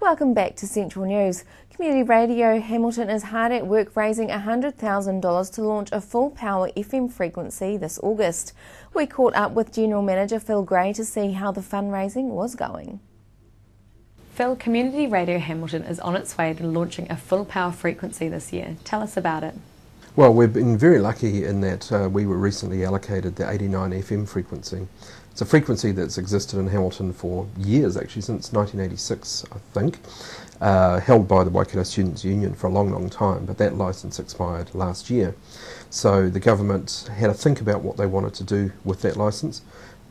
Welcome back to Central News. Community Radio Hamilton is hard at work raising $100,000 to launch a full-power FM frequency this August. We caught up with General Manager Phil Gray to see how the fundraising was going. Phil, Community Radio Hamilton is on its way to launching a full-power frequency this year. Tell us about it. Well, we've been very lucky in that we were recently allocated the 89 FM frequency. It's a frequency that's existed in Hamilton for years, actually, since 1986, I think, held by the Waikato Students' Union for a long, long time, but that licence expired last year. So the government had to think about what they wanted to do with that licence.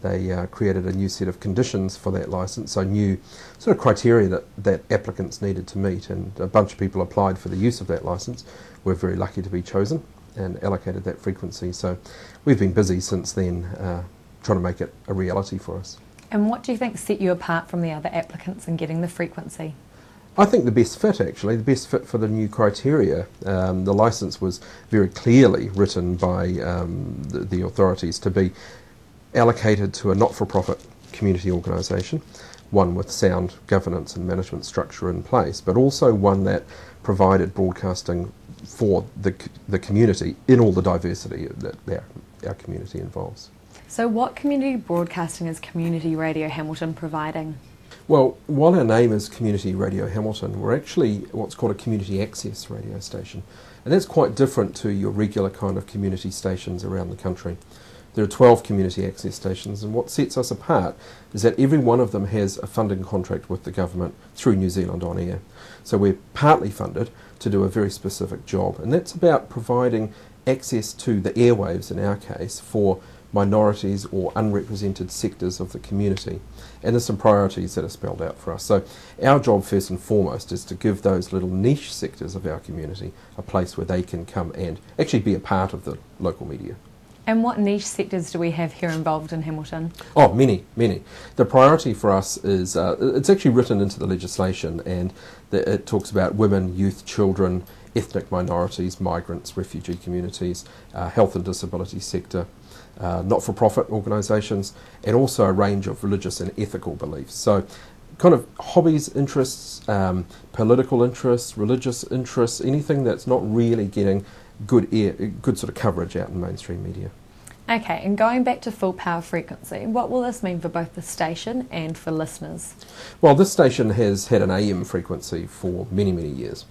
They created a new set of conditions for that licence, so new sort of criteria that applicants needed to meet, and a bunch of people applied for the use of that licence. We're very lucky to be chosen and allocated that frequency, so we've been busy since then trying to make it a reality for us. And what do you think set you apart from the other applicants in getting the frequency? I think the best fit, actually, the best fit for the new criteria. The licence was very clearly written by the authorities to be allocated to a not-for-profit community organisation, one with sound governance and management structure in place, but also one that provided broadcasting for the community in all the diversity that our community involves. So what community broadcasting is Community Radio Hamilton providing? Well, while our name is Community Radio Hamilton, we're actually what's called a community access radio station, and that's quite different to your regular kind of community stations around the country. There are 12 community access stations, and what sets us apart is that every one of them has a funding contract with the government through New Zealand On Air. So we're partly funded to do a very specific job, and that's about providing access to the airwaves, in our case, for minorities or unrepresented sectors of the community. And there's some priorities that are spelled out for us. So our job first and foremost is to give those little niche sectors of our community a place where they can come and actually be a part of the local media. And what niche sectors do we have here involved in Hamilton? Oh, many. The priority for us is, it's actually written into the legislation, and it talks about women, youth, children, ethnic minorities, migrants, refugee communities, health and disability sector, not-for-profit organisations, and also a range of religious and ethical beliefs. So kind of hobbies, interests, political interests, religious interests, anything that's not really getting good sort of coverage out in mainstream media. Okay, and going back to full power frequency, what will this mean for both the station and for listeners? Well, this station has had an AM frequency for many, many years,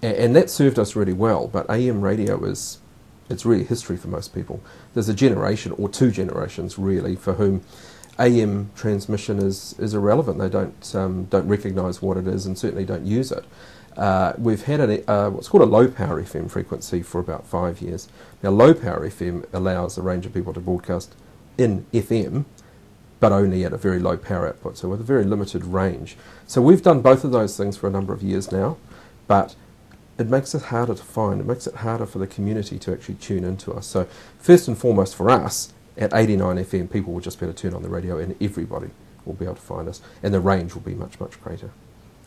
and that served us really well, but AM radio it's really history for most people. There's a generation or two generations really for whom AM transmission is irrelevant. They don't recognise what it is and certainly don't use it. We've had what's called a low power FM frequency for about 5 years. Now, low power FM allows a range of people to broadcast in FM, but only at a very low power output, so with a very limited range. So we've done both of those things for a number of years now, but it makes it harder to find. It makes it harder for the community to actually tune into us. So first and foremost for us, at 89 FM, people will just be able to turn on the radio and everybody will be able to find us, and the range will be much, much greater.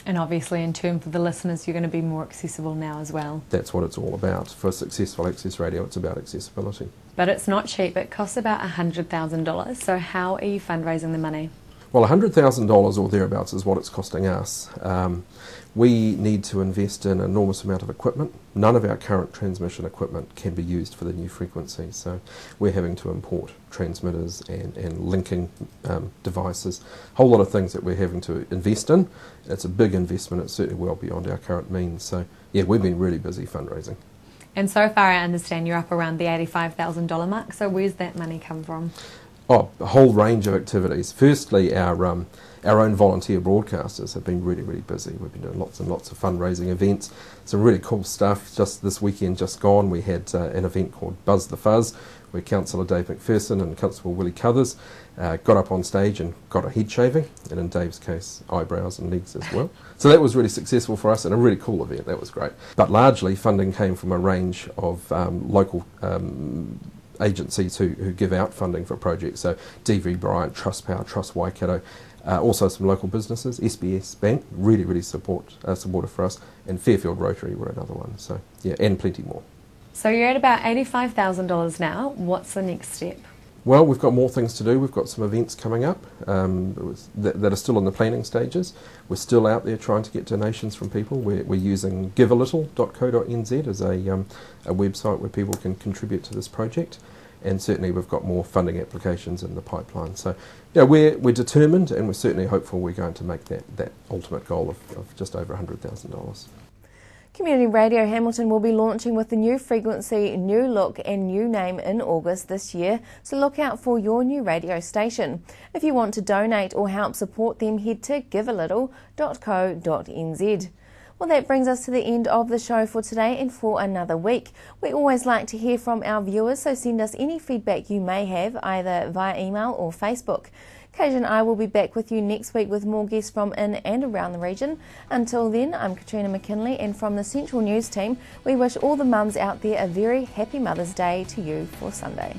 And obviously in terms of the listeners, you're going to be more accessible now as well. That's what it's all about. For successful access radio, it's about accessibility. But it's not cheap. It costs about $100,000. So how are you fundraising the money? Well, $100,000 or thereabouts is what it's costing us. We need to invest in an enormous amount of equipment. None of our current transmission equipment can be used for the new frequency, so we're having to import transmitters and linking devices, a whole lot of things that we're having to invest in. It's a big investment. It's certainly well beyond our current means. So, yeah, we've been really busy fundraising. And so far I understand you're up around the $85,000 mark, so where's that money come from? Oh, a whole range of activities. Firstly, our own volunteer broadcasters have been really, really busy. We've been doing lots and lots of fundraising events, some really cool stuff. Just this weekend, just gone, we had an event called Buzz the Fuzz, where Councillor Dave McPherson and Constable Willie Cuthers got up on stage and got a head shaving, and in Dave's case, eyebrows and legs as well. So that was really successful for us and a really cool event. That was great. But largely, funding came from a range of local agencies who give out funding for projects. So DV Bryant, Trust Power, Trust Waikato, also some local businesses, SBS Bank, really supportive for us, and Fairfield Rotary were another one. So yeah, and plenty more. So you're at about $85,000 now. What's the next step? Well, we've got more things to do. We've got some events coming up that are still in the planning stages. We're still out there trying to get donations from people. We're using givealittle.co.nz as a website where people can contribute to this project. And certainly we've got more funding applications in the pipeline. So yeah, we're determined, and we're certainly hopeful we're going to make that ultimate goal of just over $100,000. Community Radio Hamilton will be launching with the new frequency, new look and new name in August this year, so look out for your new radio station. If you want to donate or help support them, head to givealittle.co.nz. Well, that brings us to the end of the show for today and for another week. We always like to hear from our viewers, so send us any feedback you may have either via email or Facebook. Kate and I will be back with you next week with more guests from in and around the region. Until then, I'm Katrina McKinley, and from the Central News team, we wish all the mums out there a very happy Mother's Day to you for Sunday.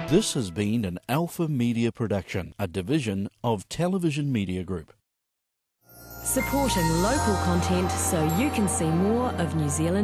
This has been an Alpha Media production, a division of Television Media Group. Supporting local content so you can see more of New Zealand.